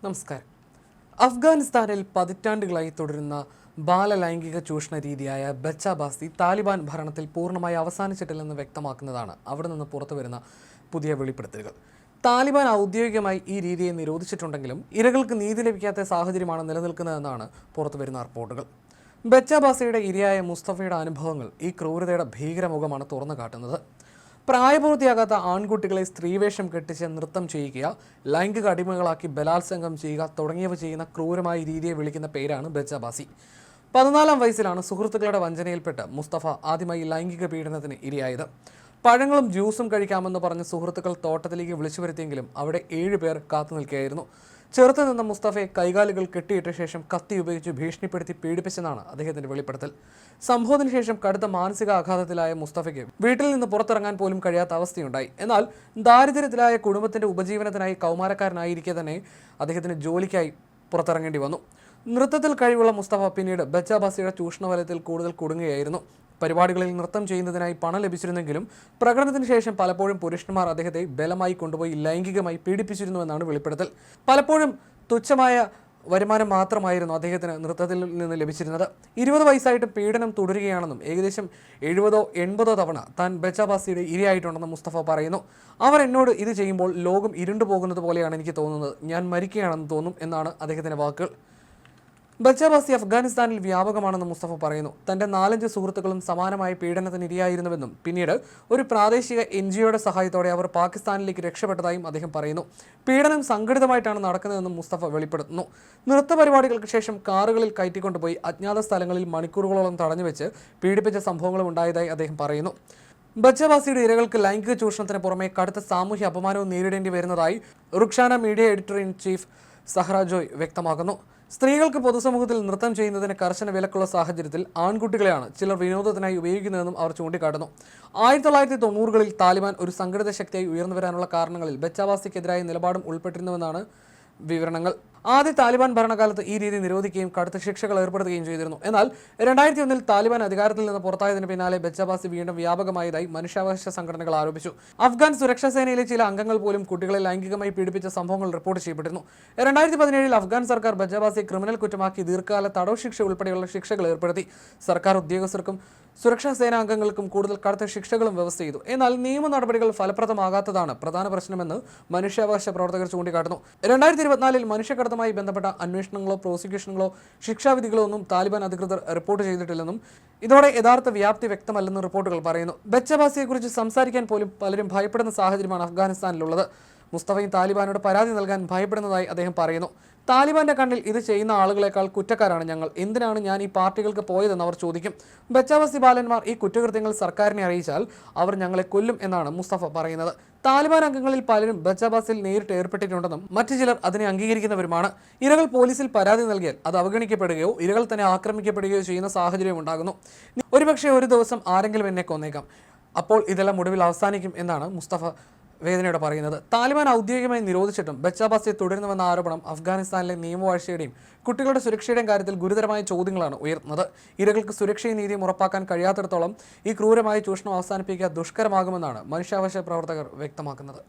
നമസ്കാരം. അഫ്ഗാനിസ്ഥാനിൽ പതിറ്റാണ്ടുകളായി തുടരുന്ന ബാലലൈംഗിക ചൂഷണ രീതിയായ ബച്ചാബാസി താലിബാൻ ഭരണത്തിൽ പൂർണ്ണമായി അവസാനിച്ചിട്ടില്ലെന്ന് വ്യക്തമാക്കുന്നതാണ് അവിടെ നിന്ന് പുറത്തുവരുന്ന പുതിയ വെളിപ്പെടുത്തലുകൾ. താലിബാൻ ഔദ്യോഗികമായി ഈ രീതിയെ നിരോധിച്ചിട്ടുണ്ടെങ്കിലും ഇരകൾക്ക് നീതി ലഭിക്കാത്ത സാഹചര്യമാണ് നിലനിൽക്കുന്നതെന്നാണ് പുറത്തുവരുന്ന റിപ്പോർട്ടുകൾ. ബച്ചാബാസിയുടെ ഇരയായ മുസ്തഫയുടെ അനുഭവങ്ങൾ ഈ ക്രൂരതയുടെ ഭീകരമുഖമാണ് തുറന്നു കാട്ടുന്നത്. പ്രായപൂർത്തിയാകാത്ത ആൺകുട്ടികളെ സ്ത്രീവേഷം കെട്ടിച്ച് നൃത്തം ചെയ്യുക, ലൈംഗിക അടിമകളാക്കി ബലാത്സംഗം ചെയ്യുക തുടങ്ങിയവ ചെയ്യുന്ന ക്രൂരമായ രീതിയെ വിളിക്കുന്ന പേരാണ് ബച്ചാബാസി. 14-ാം വയസ്സിലാണ് സുഹൃത്തുക്കളുടെ വഞ്ചനയിൽപ്പെട്ട് മുസ്തഫ ആദ്യമായി ലൈംഗിക പീഡനത്തിന് ഇരയായത്. പഴങ്ങളും ജ്യൂസും കഴിക്കാമെന്ന് പറഞ്ഞ് സുഹൃത്തുക്കൾ തോട്ടത്തിലേക്ക് വിളിച്ചു വരുത്തിയെങ്കിലും അവിടെ 7 പേർ കാത്തു നിൽക്കുകയായിരുന്നു. ചെറുത്തു നിന്ന മുസ്തഫയെ കൈകാലുകൾ കെട്ടിയിട്ട ശേഷം കത്തി ഉപയോഗിച്ച് ഭീഷണിപ്പെടുത്തി പീഡിപ്പിച്ചെന്നാണ് അദ്ദേഹത്തിന്റെ വെളിപ്പെടുത്തൽ. സംഭവത്തിന് ശേഷം കടുത്ത മാനസിക ആഘാതത്തിലായ മുസ്തഫയ്ക്ക് വീട്ടിൽ നിന്ന് പുറത്തിറങ്ങാൻ പോലും കഴിയാത്ത അവസ്ഥയുണ്ടായി. എന്നാൽ ദാരിദ്ര്യത്തിലായ കുടുംബത്തിന്റെ ഉപജീവനത്തിനായി കൗമാരക്കാരനായിരിക്കെ തന്നെ അദ്ദേഹത്തിന് ജോലിക്കായി പുറത്തിറങ്ങേണ്ടി വന്നു. നൃത്തത്തിൽ കഴിവുള്ള മുസ്തഫ പിന്നീട് ബച്ചാബാസിയുടെ ചൂഷണവലയത്തിൽ കൂടുതൽ കുടുങ്ങുകയായിരുന്നു. പരിപാടികളിൽ നൃത്തം ചെയ്യുന്നതിനായി പണം ലഭിച്ചിരുന്നെങ്കിലും പ്രകടനത്തിന് ശേഷം പലപ്പോഴും പുരുഷന്മാർ അദ്ദേഹത്തെ ബലമായി കൊണ്ടുപോയി ലൈംഗികമായി പീഡിപ്പിച്ചിരുന്നുവെന്നാണ് വെളിപ്പെടുത്തൽ. പലപ്പോഴും തുച്ഛമായ വരുമാനം മാത്രമായിരുന്നു അദ്ദേഹത്തിന് നൃത്തത്തിൽ നിന്ന് ലഭിച്ചിരുന്നത്. 20 വയസ്സായിട്ട് പീഡനം തുടരുകയാണെന്നും ഏകദേശം 70-80 തവണ താൻ ബച്ചാബാസിയുടെ ഇരയായിട്ടുണ്ടെന്ന് മുസ്തഫ പറയുന്നു. അവർ എന്നോട് ഇത് ചെയ്യുമ്പോൾ ലോകം ഇരുണ്ടു പോകുന്നത് പോലെയാണ് എനിക്ക് തോന്നുന്നത്. ഞാൻ മരിക്കുകയാണെന്ന് തോന്നും എന്നാണ് അദ്ദേഹത്തിൻ്റെ വാക്കുകൾ. ബച്ചാബാസി അഫ്ഗാനിസ്ഥാനിൽ വ്യാപകമാണെന്ന് മുസ്തഫ പറയുന്നു. തൻ്റെ 4-5 സുഹൃത്തുക്കളും സമാനമായ പീഡനത്തിന് ഇരയായിരുന്നുവെന്നും പിന്നീട് ഒരു പ്രാദേശിക NGOയുടെ സഹായത്തോടെ അവർ പാകിസ്ഥാനിലേക്ക് രക്ഷപ്പെട്ടതായും അദ്ദേഹം പറയുന്നു. പീഡനം സംഘടിതമായിട്ടാണ് നടക്കുന്നതെന്നും മുസ്തഫ വെളിപ്പെടുത്തുന്നു. നൃത്ത പരിപാടികൾക്ക് ശേഷം കാറുകളിൽ കയറ്റിക്കൊണ്ടുപോയി അജ്ഞാത സ്ഥലങ്ങളിൽ മണിക്കൂറുകളോളം തടഞ്ഞുവെച്ച് പീഡിപ്പിച്ച സംഭവങ്ങളും ഉണ്ടായതായി അദ്ദേഹം പറയുന്നു. ബച്ചാബാസിയുടെ ഇരകൾക്ക് ലൈംഗിക ചൂഷണത്തിന് പുറമെ കടുത്ത സാമൂഹ്യ അപമാനവും നേരിടേണ്ടി വരുന്നതായി Ruksana media editor in chief Zahra Joy വ്യക്തമാക്കുന്നു. സ്ത്രീകൾക്ക് പൊതുസമൂഹത്തിൽ നൃത്തം ചെയ്യുന്നതിന് കർശന വിലക്കുള്ള സാഹചര്യത്തിൽ ആൺകുട്ടികളെയാണ് ചിലർ വിനോദത്തിനായി ഉപയോഗിക്കുന്നതെന്നും അവർ ചൂണ്ടിക്കാട്ടുന്നു. 1990-കളിൽ താലിബാൻ ഒരു സംഘടിത ശക്തിയായി ഉയർന്നു വരാനുള്ള കാരണങ്ങളിൽ ബച്ചാബാസിക്കെതിരായ നിലപാടും ഉൾപ്പെട്ടിരുന്നുവെന്നാണ് വിവരണങ്ങൾ. ആദ്യ താലിബാൻ ഭരണകാലത്ത് ഈ രീതി നിരോധിക്കുകയും കടുത്ത ശിക്ഷകൾ ഏർപ്പെടുത്തുകയും ചെയ്തിരുന്നു. എന്നാൽ 2001-ൽ താലിബാൻ അധികാരത്തിൽ നിന്ന് പുറത്തായതിന് പിന്നാലെ ബച്ചാബാസി വീണ്ടും വ്യാപകമായതായി മനുഷ്യാവകാശ സംഘടനകൾ ആരോപിച്ചു. അഫ്ഗാൻ സുരക്ഷാ സേനയിലെ ചില അംഗങ്ങൾ പോലും കുട്ടികളെ ലൈംഗികമായി പീഡിപ്പിച്ച സംഭവങ്ങൾ റിപ്പോർട്ട് ചെയ്യപ്പെട്ടിരുന്നു. 2017-ൽ അഫ്ഗാൻ സർക്കാർ ബച്ചാബാസിയെ ക്രിമിനൽ കുറ്റമാക്കി ദീർഘകാല തടവ് ശിക്ഷ ഉൾപ്പെടെയുള്ള ശിക്ഷകൾ ഏർപ്പെടുത്തി. സർക്കാർ ഉദ്യോഗസ്ഥർക്കും സുരക്ഷാ സേനാ അംഗങ്ങൾക്കും കൂടുതൽ കടുത്ത ശിക്ഷകളും വ്യവസ്ഥ ചെയ്തു. എന്നാൽ നിയമ നടപടികൾ ഫലപ്രദമാകാത്തതാണ് പ്രധാന പ്രശ്നമെന്ന് മനുഷ്യാവകാശ പ്രവർത്തകർ ചൂണ്ടിക്കാട്ടുന്നു. 2024-ൽ മനുഷ്യക്കടത്തുമായി ബന്ധപ്പെട്ട അന്വേഷണങ്ങളോ പ്രോസിക്യൂഷനുകളോ ശിക്ഷാവിധികളോ ഒന്നും താലിബാൻ അധികൃതർ റിപ്പോർട്ട് ചെയ്തിട്ടില്ലെന്നും ഇതോടെ യഥാർത്ഥ വ്യാപ്തി വ്യക്തമല്ലെന്നും റിപ്പോർട്ടുകൾ പറയുന്നു. ബച്ചാബാസിയെക്കുറിച്ച് സംസാരിക്കാൻ പോലും പലരും ഭയപ്പെടുന്ന സാഹചര്യമാണ് അഫ്ഗാനിസ്ഥാനിലുള്ളത്. മുസ്തഫയും താലിബാനോട് പരാതി നൽകാൻ ഭയപ്പെടുന്നതായി അദ്ദേഹം പറയുന്നു. താലിബാന്റെ കണ്ണിൽ ഇത് ചെയ്യുന്ന ആളുകളെക്കാൾ കുറ്റക്കാരാണ് ഞങ്ങൾ. എന്തിനാണ് ഞാൻ ഈ പാർട്ടികൾക്ക് പോയതെന്ന് അവർ ചോദിക്കും. ബച്ചാബാസി ബാലന്മാർ ഈ കുറ്റകൃത്യങ്ങൾ സർക്കാരിനെ അറിയിച്ചാൽ അവർ ഞങ്ങളെ കൊല്ലും എന്നാണ് മുസ്തഫ പറയുന്നത്. താലിബാൻ അംഗങ്ങളിൽ പലരും ബച്ചാബാസിൽ നേരിട്ട് ഏർപ്പെട്ടിട്ടുണ്ടെന്നും മറ്റു ചിലർ അതിനെ അംഗീകരിക്കുന്നവരുമാണ്. ഇരകൾ പോലീസിൽ പരാതി നൽകിയാൽ അത് അവഗണിക്കപ്പെടുകയോ ഇരകൾ തന്നെ ആക്രമിക്കപ്പെടുകയോ ചെയ്യുന്ന സാഹചര്യം ഉണ്ടാകുന്നു. ഒരുപക്ഷെ ഒരു ദിവസം ആരെങ്കിലും എന്നെ കൊന്നേക്കാം, അപ്പോൾ ഇതെല്ലാം ഒടുവിൽ അവസാനിക്കും എന്നാണ് മുസ്തഫ വേദനയോടെ പറയുന്നത്. താലിബാൻ ഔദ്യോഗികമായി നിരോധിച്ചിട്ടും ബച്ചാബാസിയെ തുടരുന്നുവെന്ന ആരോപണം അഫ്ഗാനിസ്ഥാനിലെ നിയമവാഴ്ചയുടെയും കുട്ടികളുടെ സുരക്ഷയുടെയും കാര്യത്തിൽ ഗുരുതരമായ ചോദ്യങ്ങളാണ് ഉയർത്തുന്നത്. ഇരകൾക്ക് സുരക്ഷയും നീതിയും ഉറപ്പാക്കാൻ കഴിയാത്തിടത്തോളം ഈ ക്രൂരമായ ചൂഷണം അവസാനിപ്പിക്കുക ദുഷ്കരമാകുമെന്നാണ് മനുഷ്യാവകാശ പ്രവർത്തകർ വ്യക്തമാക്കുന്നത്.